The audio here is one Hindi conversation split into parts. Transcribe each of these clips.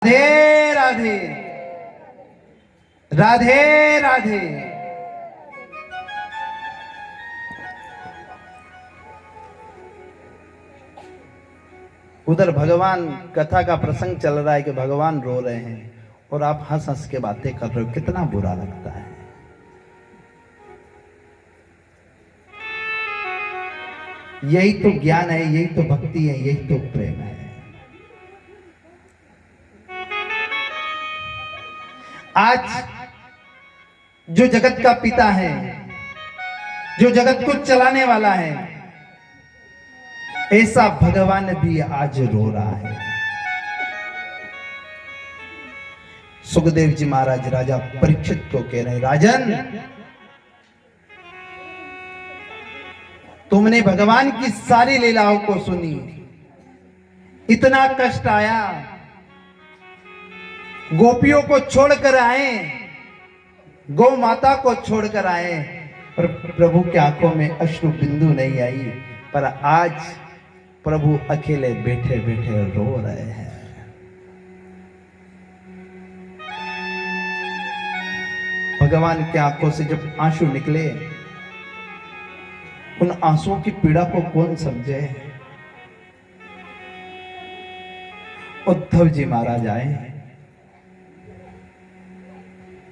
राधे राधे राधे राधे। उधर भगवान कथा का प्रसंग चल रहा है कि भगवान रो रहे हैं और आप हंस हंस के बातें कर रहे हो, कितना बुरा लगता है। यही तो ज्ञान है, यही तो भक्ति है, यही तो प्रेम है। आज जो जगत का पिता है, जो जगत को चलाने वाला है, ऐसा भगवान भी आज रो रहा है। सुखदेव जी महाराज राजा परीक्षित को कह रहे हैं, राजन तुमने भगवान की सारी लीलाओं को सुनी, इतना कष्ट आया, गोपियों को छोड़कर आए, गौ माता को छोड़कर आए, पर प्रभु की आंखों में अश्रु बिंदु नहीं आई। पर आज प्रभु अकेले बैठे बैठे रो रहे हैं। भगवान की आंखों से जब आंसू निकले, उन आंसुओं की पीड़ा को कौन समझे। उद्धव जी महाराज आए।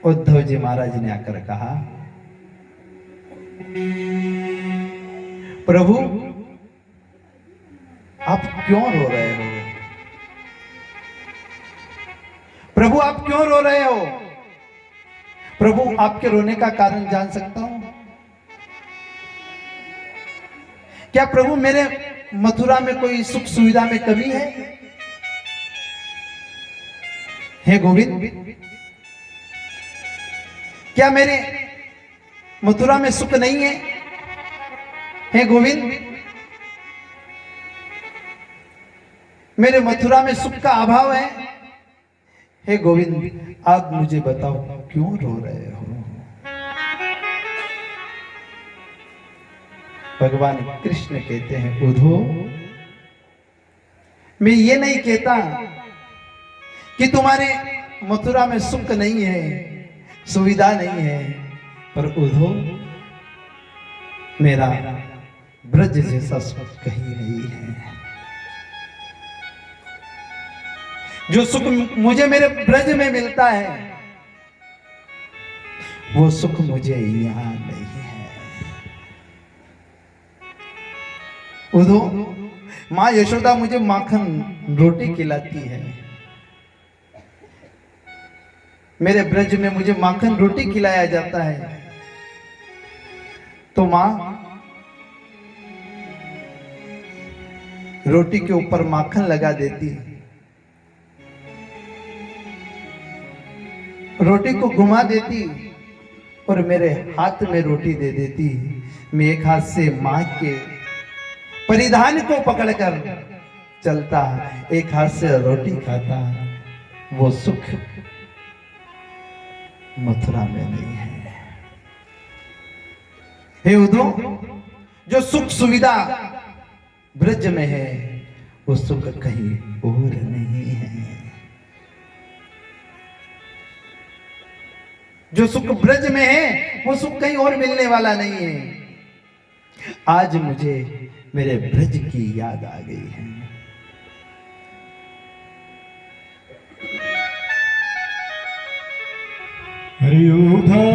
उद्धव जी महाराज ने आकर कहा, प्रभु आप क्यों रो रहे हो? प्रभु आप क्यों रो रहे हो? प्रभु आपके रोने का कारण जान सकता हूं? क्या प्रभु मेरे मथुरा में कोई सुख सुविधा में कमी है? हे गोविंद, क्या मेरे मथुरा में सुख नहीं है? हे गोविंद, मेरे मथुरा में सुख का अभाव है? हे गोविंद, आप मुझे बताओ क्यों रो रहे हो? भगवान कृष्ण कहते हैं, उद्धव मैं ये नहीं कहता कि तुम्हारे मथुरा में सुख नहीं है, सुविधा नहीं है, पर उद्धव मेरा ब्रज जैसा सुख कहीं नहीं है। जो सुख मुझे मेरे ब्रज में मिलता है, वो सुख मुझे यहां नहीं है। उद्धव मां यशोदा मुझे माखन रोटी खिलाती है, मेरे ब्रज में मुझे माखन रोटी खिलाया जाता है, तो मां रोटी के ऊपर माखन लगा देती, रोटी को घुमा देती और मेरे हाथ में रोटी दे देती। मैं एक हाथ से मां के परिधान को पकड़कर चलता, एक हाथ से रोटी खाता। वो सुख मथुरा में नहीं है। हे उद्धव, जो सुख सुविधा ब्रज में है, वो सुख कहीं और नहीं है। जो सुख ब्रज में है, वो सुख कहीं और मिलने वाला नहीं है। आज मुझे मेरे ब्रज की याद आ गई है। उद्धव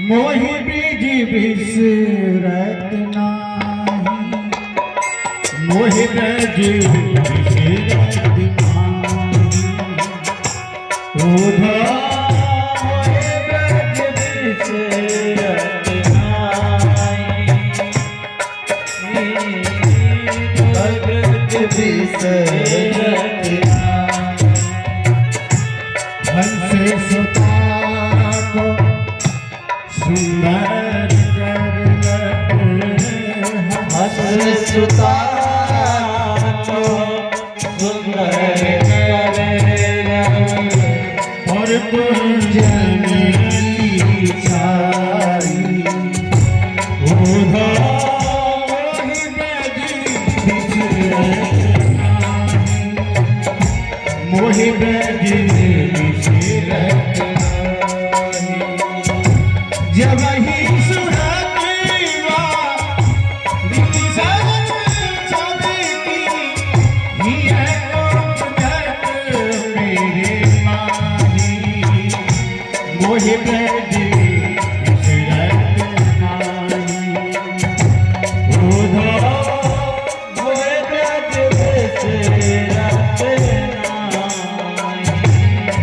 मोहि ब्रिज बिसरत नाही, मोहि ब्रज बिसरत नाही। उद्धव मोहि ब्रज बिसरत नाही, ब्रज बिसरत नाही। हंस सुता सुंदर हंस सुता सुंदर और कुंजन की छाई। उद्धव मोहि ब्रज बिसरत नाही, मोहि ब्रज ब्रज बिसरत नाही। जब ही सुरत मोहि ब्रज बिसरत नाही। उधो मोहि ब्रज बिसरत नाही।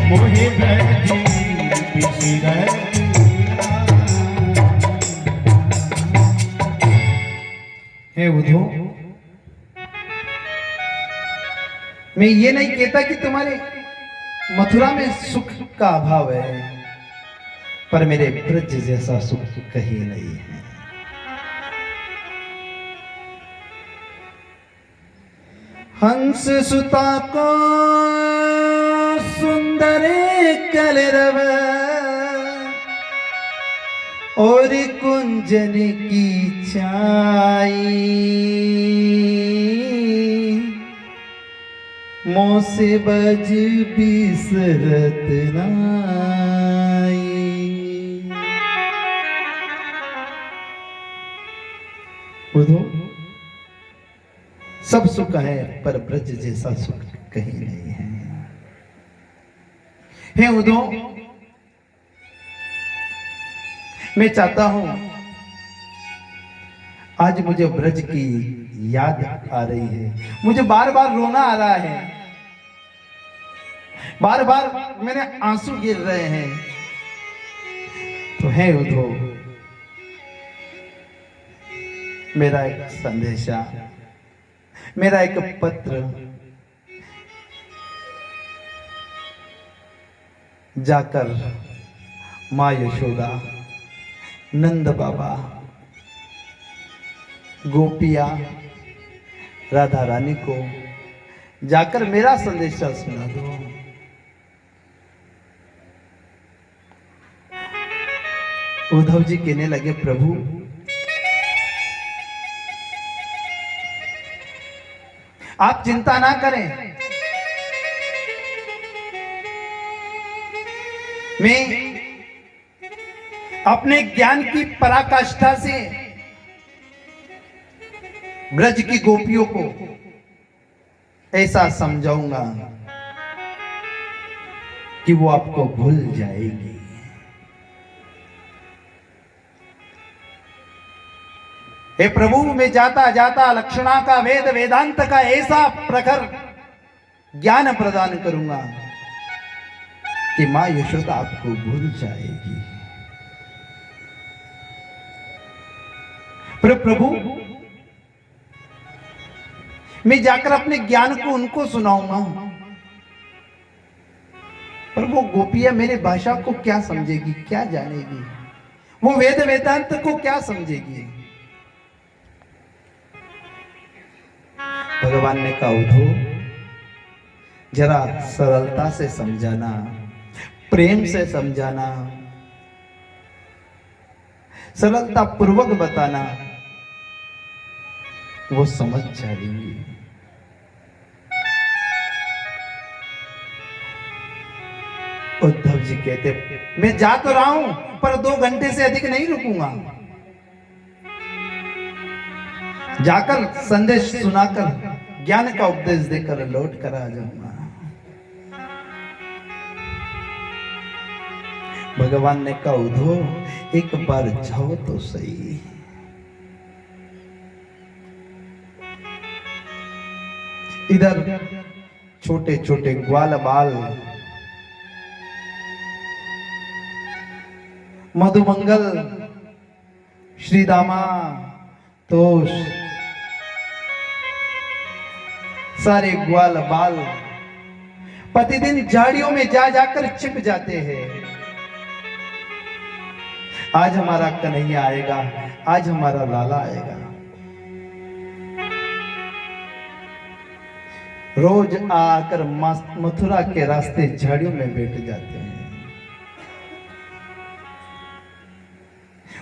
मोहि ब्रज बिसरत हे उद्धव, मैं ये नहीं कहता कि तुम्हारे मथुरा में सुख का अभाव है, पर मेरे ब्रज जैसा सुख कहीं नहीं है। हंस सुता को सुंदर कलरव और कुंजन की छाई, मोह से बज बिसरत नाई। उद्धव, सब सुख है पर ब्रज जैसा सुख कहीं नहीं है। हे उद्धव, मैं चाहता हूं, आज मुझे ब्रज की याद आ रही है, मुझे बार बार रोना आ रहा है, बार बार मेरे आंसू गिर रहे हैं। तो है उद्धव, मेरा एक संदेशा, मेरा एक पत्र जाकर माँ यशोदा, नंद बाबा, गोपिया, राधा रानी को जाकर मेरा संदेशा सुना दो। उद्धव जी कहने लगे, प्रभु आप चिंता ना करें, मैं अपने ज्ञान की पराकाष्ठा से ब्रज की गोपियों को ऐसा समझाऊंगा कि वो आपको भूल जाएगी। हे प्रभु, मैं जाता जाता लक्षणा का वेद वेदांत का ऐसा प्रखर ज्ञान प्रदान करूंगा कि मां यशोदा आपको भूल जाएगी। पर प्रभु, मैं जाकर अपने ज्ञान को उनको सुनाऊंगा, पर वो गोपियां मेरे भाषा को क्या समझेगी, क्या जानेगी, वो वेद वेदांत को क्या समझेगी। भगवान ने कहा, उद्धव जरा सरलता से समझाना, प्रेम से समझाना, सरलता पूर्वक बताना, वो समझ जाएंगी। उद्धव जी कहते, मैं जा तो रहा हूं, पर 2 घंटे से अधिक नहीं रुकूंगा, जाकर संदेश सुनाकर ज्ञान का उपदेश देकर लौट कर आ जाऊंगा। भगवान ने कहा, उद्धव एक बार जाओ तो सही। इधर छोटे छोटे ग्वाल बाल मधुमंगल, श्रीदामा, तोष, सारे ग्वाल बाल प्रतिदिन झाड़ियों में जा जाकर छिप जाते हैं। आज हमारा कन्हैया आएगा, आज हमारा लाला आएगा। रोज आकर मथुरा के रास्ते झाड़ियों में बैठ जाते हैं,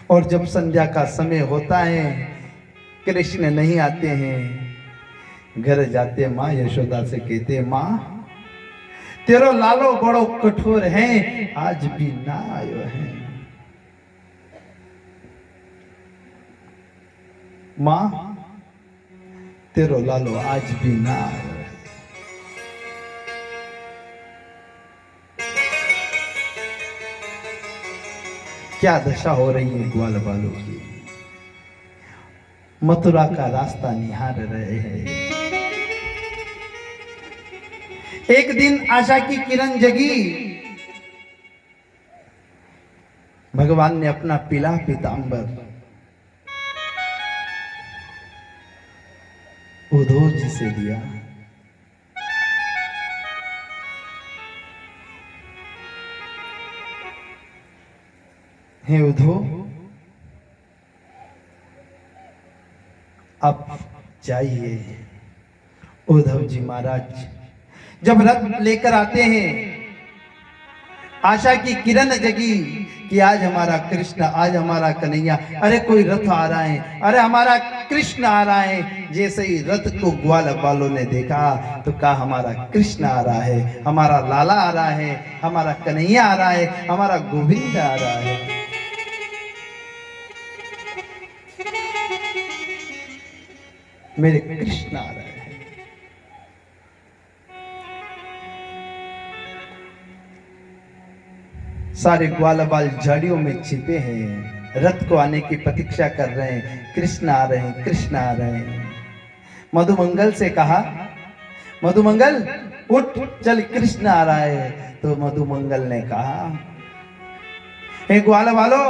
और जब संध्या का समय होता है, कृष्ण नहीं आते हैं, घर जाते माँ यशोदा से कहते, माँ तेरो लालो बड़ो कठोर है, आज भी ना आयो है। मां, तेरो लालो आज भी ना आयो है। क्या दशा हो रही है ग्वाल बालों की। मथुरा का रास्ता निहार रहे हैं। एक दिन आशा की किरण जगी। भगवान ने अपना पीला पीतांबर उद्धव जी से दिया। हे उद्धव, अब जाइए। उद्धव जी महाराज जब रथ लेकर आते हैं, आशा की किरण जगी कि आज हमारा कृष्ण, आज हमारा कन्हैया। अरे कोई रथ आ रहा है, अरे हमारा कृष्ण आ रहा है। जैसे ही रथ को ग्वाल बालों ने देखा तो कहा हमारा कृष्ण आ रहा है, हमारा लाला आ रहा है, हमारा कन्हैया आ रहा है, हमारा गोविंद आ रहा है। मेरे कृष्ण आ रहे हैं। सारे ग्वाल बाल झाड़ियों में छिपे हैं, रथ को आने की प्रतीक्षा कर रहे हैं। कृष्ण आ रहे हैं, कृष्ण आ रहे हैं। मधुमंगल से कहा, मधुमंगल उठ, चल कृष्ण आ रहा है। तो मधुमंगल ने कहा, हे ग्वाल बालो,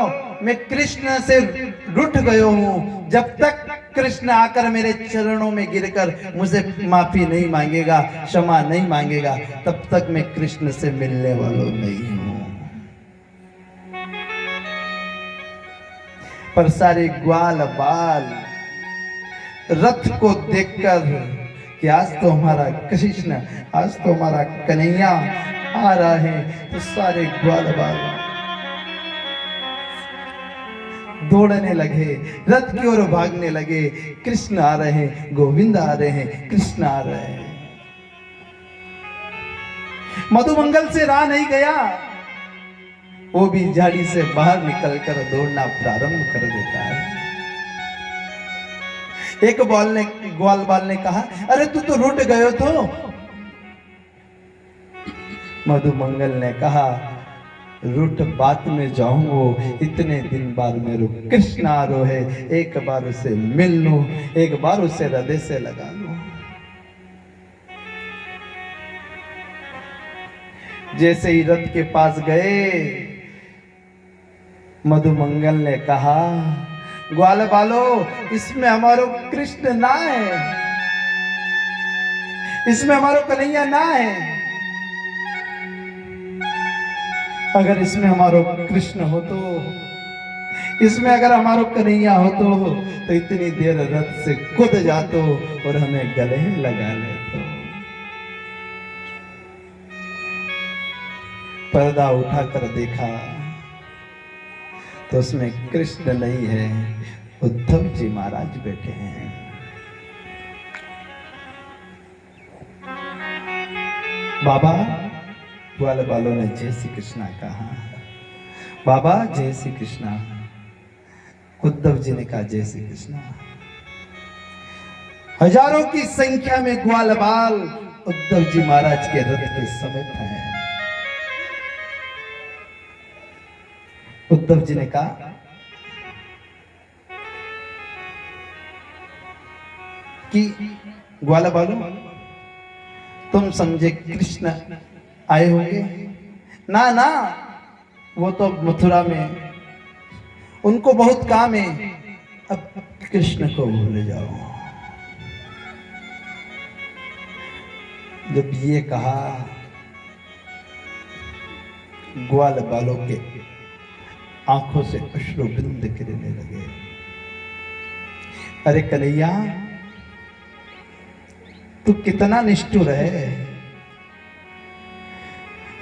मैं कृष्ण से रूठ गयो हूं। जब तक कृष्ण आकर मेरे चरणों में गिरकर मुझे माफी नहीं मांगेगा, क्षमा नहीं मांगेगा, तब तक मैं कृष्ण से मिलने वाला नहीं हूं। पर सारे ग्वाल बाल रथ को देखकर कि आज तो हमारा कृष्ण, आज तो हमारा कन्हैया आ रहा है, तो सारे ग्वाल बाल दौड़ने लगे, रथ की ओर भागने लगे। कृष्ण आ रहे हैं, गोविंद आ रहे हैं, कृष्ण आ रहे हैं। मधुमंगल से रहा नहीं गया, वो भी झाड़ी से बाहर निकलकर दौड़ना प्रारंभ कर देता है। एक ग्वाल बाल ने कहा, अरे तू तो रूठ गयो तो। मधुमंगल ने कहा, रूठ बात में जाऊंगो, इतने दिन बाद मेरे कृष्ण आ रहे है, एक बार उसे मिल लूं, एक बार उसे हृदय से लगा लूं। जैसे ही रथ के पास गए, मधुमंगल ने कहा, ग्वाल बालो, इसमें हमारो कृष्ण ना है, इसमें हमारो कन्हैया ना है। अगर इसमें हमारो कृष्ण हो तो, इसमें अगर हमारो कन्हैया हो तो इतनी देर रथ से कूद जातो और हमें गले लगा लेतो। पर्दा उठाकर देखा तो उसमें कृष्ण नहीं है, उद्धव जी महाराज बैठे हैं। बाबा, ग्वाल बालों ने जय श्री कृष्णा कहा। बाबा जय श्री कृष्णा। उद्धव जी ने कहा जय श्री कृष्णा। हजारों की संख्या में ग्वाल बाल उद्धव जी महाराज के रथ के समीप हैं। उद्धव जी ने कहा कि ग्वाल बालों, तुम समझे कृष्ण आए होंगे? ना ना, वो तो मथुरा में, उनको बहुत काम है, अब कृष्ण को भूल जाओ। जब ये कहा, ग्वाल बालों के आंखों से अश्रु बिंद गिरने लगे। अरे कन्हैया, तू कितना निष्ठुर है।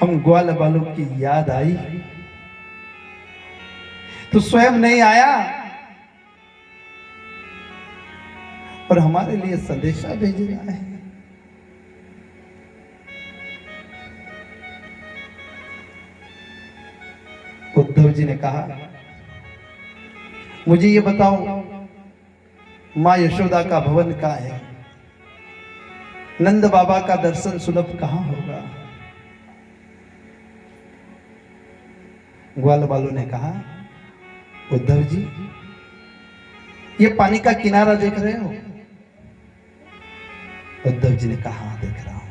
हम ग्वाल बालों की याद आई, तू स्वयं नहीं आया और हमारे लिए संदेशा भेज रहा है। जी ने कहा, मुझे ये बताओ माँ यशोदा का भवन कहाँ है? नंद बाबा का दर्शन सुलभ कहां होगा? ग्वाल वालों ने कहा, उद्धव जी ये पानी का किनारा देख रहे हो? उद्धव जी ने कहा, हाँ देख रहा हूं।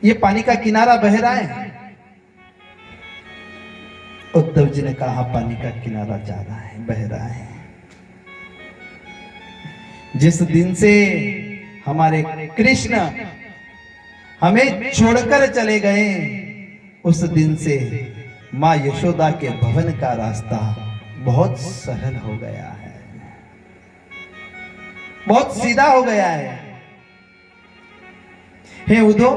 ये पानी का किनारा बह रहा है? उद्धव जी ने कहा, पानी का किनारा जा रहा है, बह रहा है। जिस दिन से हमारे कृष्ण हमें छोड़कर चले गए, उस दिन से मां यशोदा के भवन का रास्ता बहुत सरल हो गया है, बहुत सीधा हो गया है। हे उद्धव,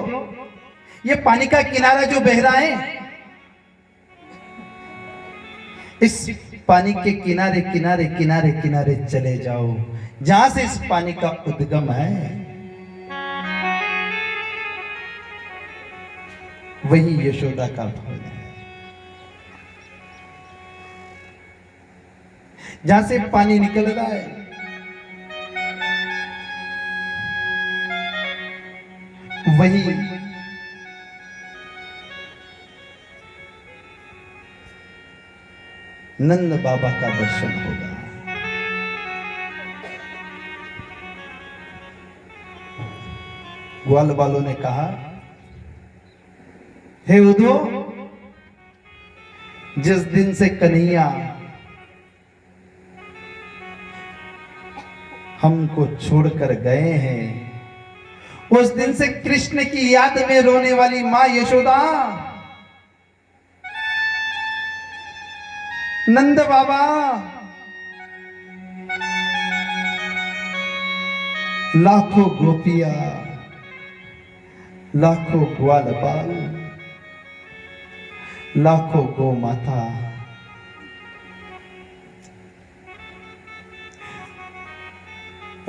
ये पानी का किनारा जो बह रहा है, इस पानी के किनारे किनारे किनारे किनारे चले जाओ, जहां से इस पानी का उद्गम है वही यशोदा का भवन है। जहां से पानी निकल रहा है वही नंद बाबा का दर्शन होगा। ग्वाल वालों ने कहा, हे उद्धव, जिस दिन से कन्हैया हमको छोड़कर गए हैं, उस दिन से कृष्ण की याद में रोने वाली मां यशोदा, नंद बाबा, लाखों गोपिया, लाखों ग्वाल बाल, लाखों गौ माता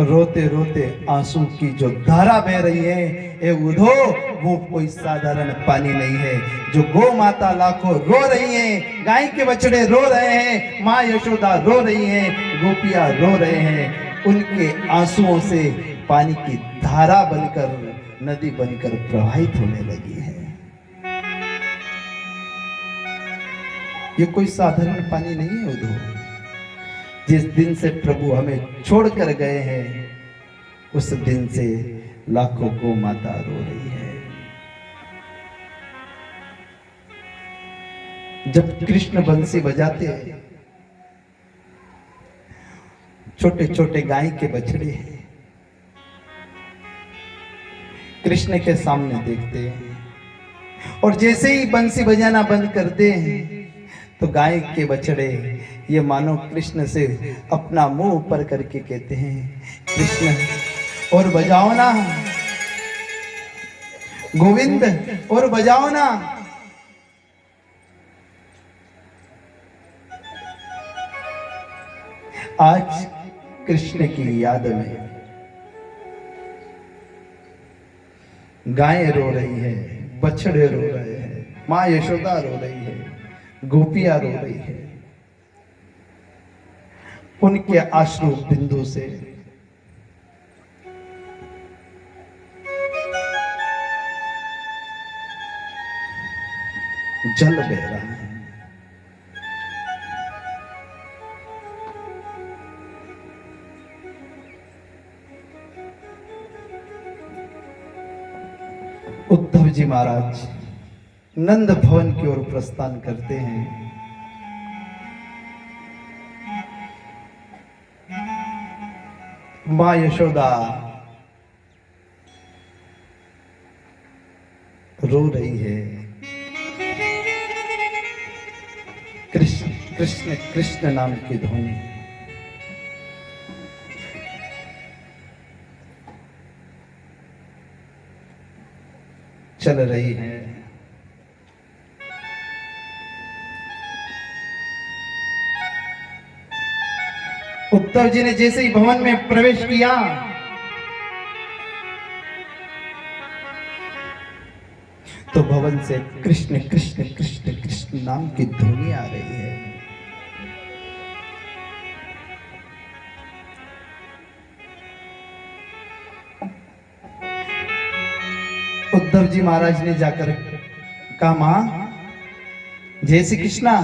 रोते रोते आंसू की जो धारा बह रही है, ए उद्धव, वो कोई साधारण पानी नहीं है। जो गौ माता लाखों रो रही हैं, गाय के बछड़े रो रहे हैं, माँ यशोदा रो रही हैं, गोपियां रो रहे हैं, उनके आंसुओं से पानी की धारा बनकर, नदी बनकर प्रवाहित होने लगी है। ये कोई साधारण पानी नहीं है उद्धव। जिस दिन से प्रभु हमें छोड़कर गए हैं, उस दिन से लाखों गौ माता रो रही है। जब कृष्ण बंसी बजाते हैं, छोटे छोटे गाय के बछड़े कृष्ण के सामने देखते हैं, और जैसे ही बंसी बजाना बंद करते हैं तो गाय के बछड़े ये मानो कृष्ण से अपना मुंह ऊपर करके कहते हैं, कृष्ण और बजाओ ना, गोविंद और बजाओ ना। आज कृष्ण की याद में गायें रो रही है, बछड़े रो रहे हैं, मां यशोदा रो रही है, गोपियां रो रही है। उनके आश्रु बिंदु से जल बह रहा है। उद्धव जी महाराज नंद भवन की ओर प्रस्थान करते हैं। मां यशोदा रो रही है। कृष्ण कृष्ण कृष्ण नाम की ध्वनि चल रही है। उद्धव जी ने जैसे ही भवन में प्रवेश किया, तो भवन से कृष्ण कृष्ण कृष्ण कृष्ण नाम की ध्वनि आ रही है। उद्धव जी महाराज ने जाकर कहा, मां जय श्री कृष्णा।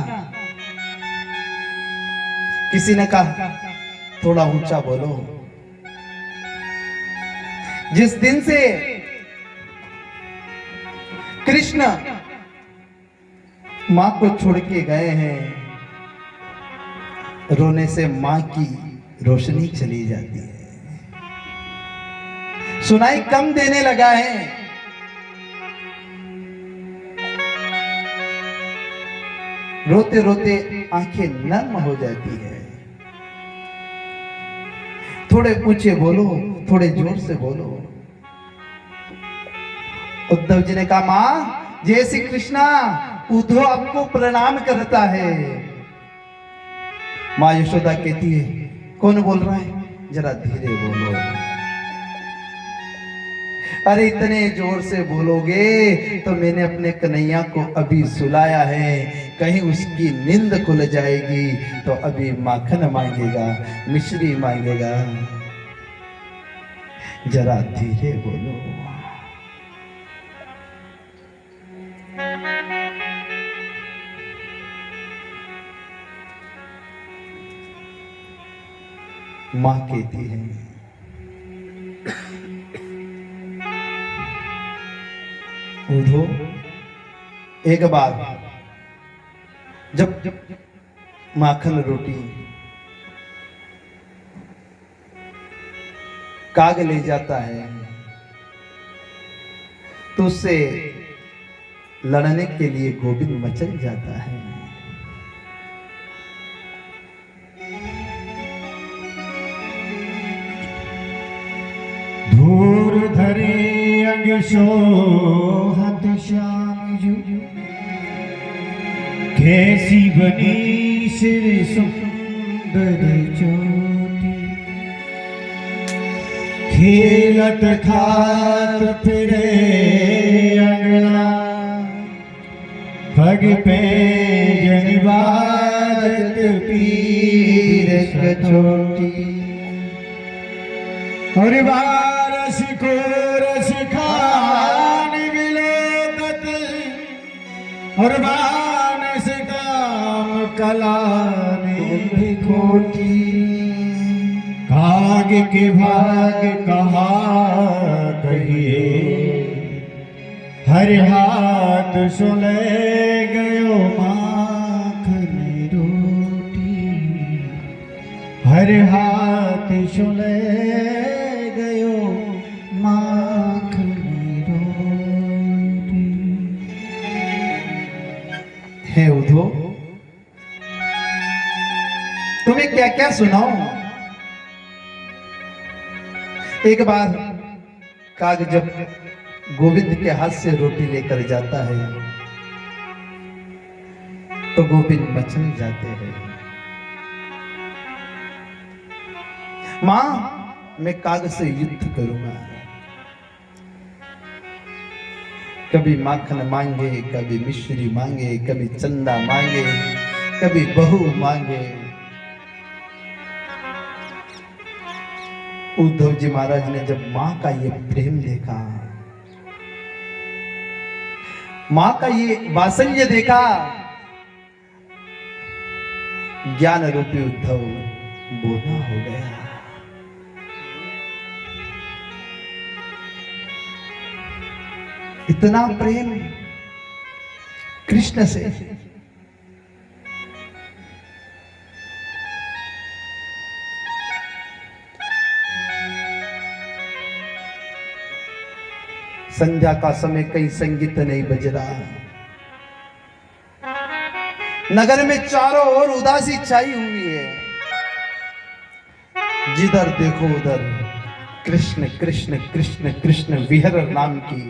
किसी ने कहा थोड़ा ऊंचा बोलो। जिस दिन से कृष्ण मां को छोड़ के गए हैं, रोने से मां की रोशनी चली जाती है, सुनाई कम देने लगा है। रोते रोते आंखें नर्म हो जाती है। थोड़े ऊंचे बोलो, थोड़े जोर से बोलो। उद्धव जी ने कहा, मां जय श्री कृष्णा, उद्धव आपको प्रणाम करता है। मां यशोदा कहती है, कौन बोल रहा है, जरा धीरे बोलो। अरे इतने जोर से बोलोगे तो मैंने अपने कन्हैया को अभी सुलाया है, कहीं उसकी नींद खुल जाएगी तो अभी माखन मांगेगा, मिश्री मांगेगा। जरा धीरे बोलो। मां कहती है, उद्धव एक बार जब माखन रोटी काग ले जाता है तो उससे लड़ने के लिए गोविंद मचल जाता है। धूर धरे अंग शोहत श्याम जू, कैसी बनी सिर सुंदर चोटी। खेलत खात फिरे अंगना, पग पे जनिबाजत पीर कचोटी। और बारस को रस खान विलोकत, और मानस काम कला में खोटी। काग के भाग कहा कहिए, हर हाथ सुले गयो माखन रोटी। हर हाथ सुले गयो माखन रोटी। हे उद्धव, तुम्हें क्या क्या सुनाऊं। एक बार काग जब गोविंद के हाथ से रोटी लेकर जाता है तो गोविंद मचल जाते हैं। मां मैं काग से युद्ध करूंगा। कभी माखन मांगे, कभी मिश्री मांगे, कभी चंदा मांगे, कभी बहू मांगे। उद्धव जी महाराज ने जब मां का ये प्रेम देखा, मां का ये वात्सल्य देखा, ज्ञान रूपी उद्धव बोधा हो गया। इतना प्रेम कृष्ण से। संध्या का समय कहीं संगीत नहीं बज रहा। नगर में चारों ओर उदासी छाई हुई है। जिधर देखो उधर कृष्ण कृष्ण कृष्ण कृष्ण विहर नाम की,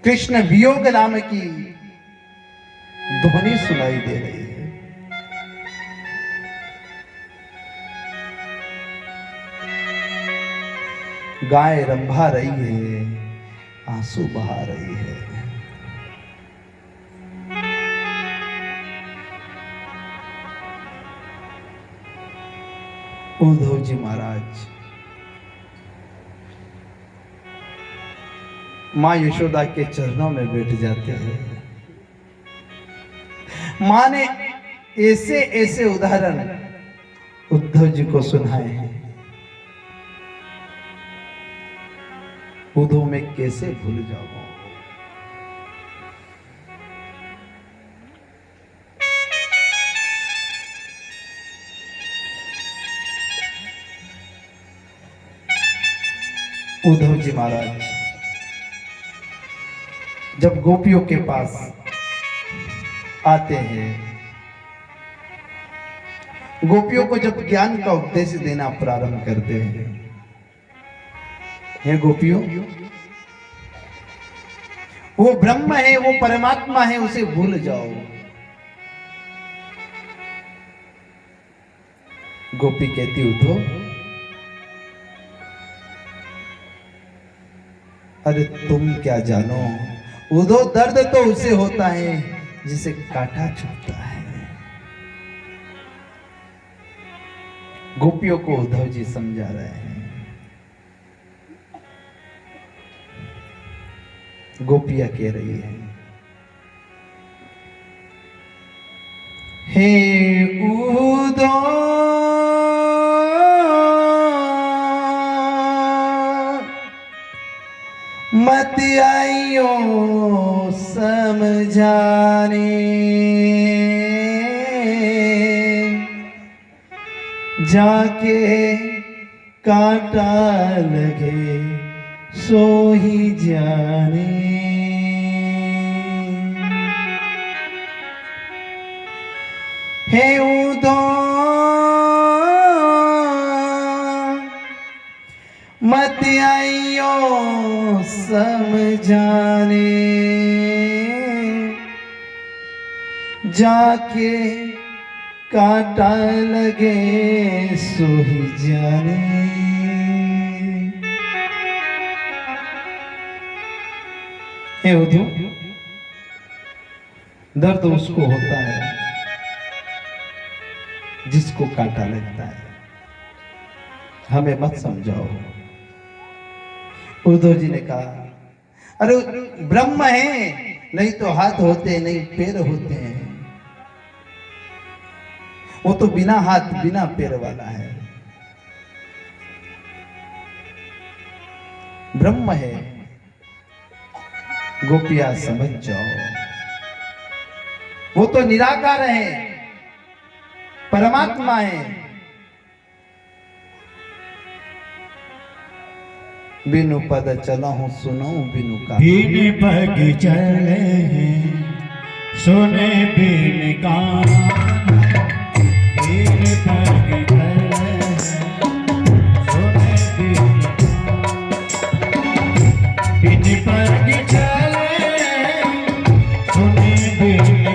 कृष्ण वियोग नाम की ध्वनि सुनाई दे रही है। गाय रंभा रही है, आंसू बहा रही है। उद्धव जी महाराज मां यशोदा के चरणों में बैठ जाते हैं। मां ने ऐसे ऐसे उदाहरण उद्धव जी को सुनाए हैं। उद्धव मैं कैसे भूल जाऊं। उद्धव जी महाराज जब गोपियों के पास आते हैं, गोपियों को जब ज्ञान का उपदेश देना प्रारंभ करते हैं, हे गोपियों, वो ब्रह्म है, वो परमात्मा है, उसे भूल जाओ। गोपी कहती उद्धव, अरे तुम क्या जानो, उद्धव दर्द तो उसे होता है जिसे काटा चुभता है। गोपियों को उद्धव जी समझा रहे हैं। गोपियां कह रही है, हे उद्धव मत आइयो समझाने, जाके कांटा लगे सो ही जाने। हे उद्धव मत आइयो समझाने, जाके कांटा लगे सो ही जाने। हे उद्धव, दर्द उसको होता है जिसको कांटा लगता है, हमें मत समझाओ। उद्धव जी ने कहा, अरे ब्रह्म है, नहीं तो हाथ होते, नहीं पैर होते हैं, वो तो बिना हाथ बिना पैर वाला है। ब्रह्म है, गोपियां समझ जाओ, वो तो निराकार है, परमात्मा है। बिनु पद चला हूं सुनो बिनु का, बिन पग चले सुने बिन कान,